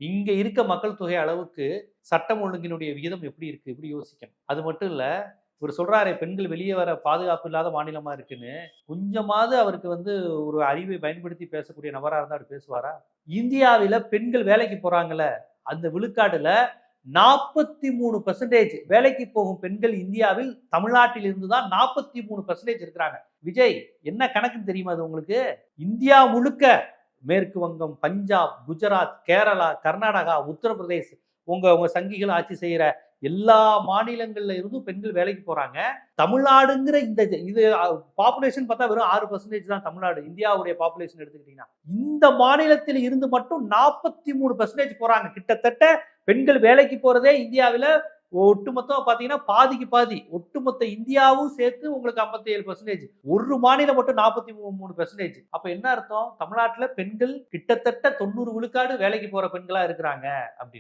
இங்க இருக்க மக்கள் தொகை அளவுக்கு சட்டம் ஒழுங்கினுடைய விகிதம் எப்படி இருக்கு இப்படி யோசிக்கணும். அது மட்டும் இல்ல, இவர் சொல்றாரு பெண்கள் வெளியே வர பாதுகாப்பு இல்லாத மாநிலமா இருக்குன்னு. கொஞ்சமாவது அவருக்கு ஒரு அறிவை பயன்படுத்தி பேசக்கூடிய நபரா இருந்தா அவர் பேசுவாரா? இந்தியாவில பெண்கள் வேலைக்கு போறாங்கல்ல, அந்த விழுக்காடுல 43% வேலைக்கு போகும் பெண்கள் இந்தியாவில் தமிழ்நாட்டில் இருந்து தான் 43% இருக்கிறாங்க. விஜய், என்ன கணக்குன்னு தெரியுமா அது உங்களுக்கு? இந்தியா முழுக்க மேற்கு வங்கம், பஞ்சாப், குஜராத், கேரளா, கர்நாடகா, உத்தரப்பிரதேஷ், உங்க சங்கிகள் ஆட்சி செய்யற எல்லா மாநிலங்கள்ல இருந்தும் பெண்கள் வேலைக்கு போறாங்க. தமிழ்நாடுங்கிற இது பாப்புலேஷன் பார்த்தா வெறும் 6% தான் தமிழ்நாடு. இந்தியாவுடைய பாப்புலேஷன் எடுத்துக்கிட்டீங்கன்னா இந்த மாநிலத்தில் இருந்து மட்டும் 43% போறாங்க. கிட்டத்தட்ட பெண்கள் வேலைக்கு போறதே இந்தியாவில ஒட்டுமொத்தம் பாத்தீங்கன்னா பாதிக்கு பாதி. ஒட்டுமொத்த இந்தியாவும் சேர்த்து உங்களுக்கு 57%. ஒரு மாநிலம் மட்டும் 43%. அப்ப என்ன அர்த்தம்? தமிழ்நாட்டுல பெண்கள் கிட்டத்தட்ட 90 விழுக்காடு வேலைக்கு போற பெண்களா இருக்கிறாங்க அப்படின்னு.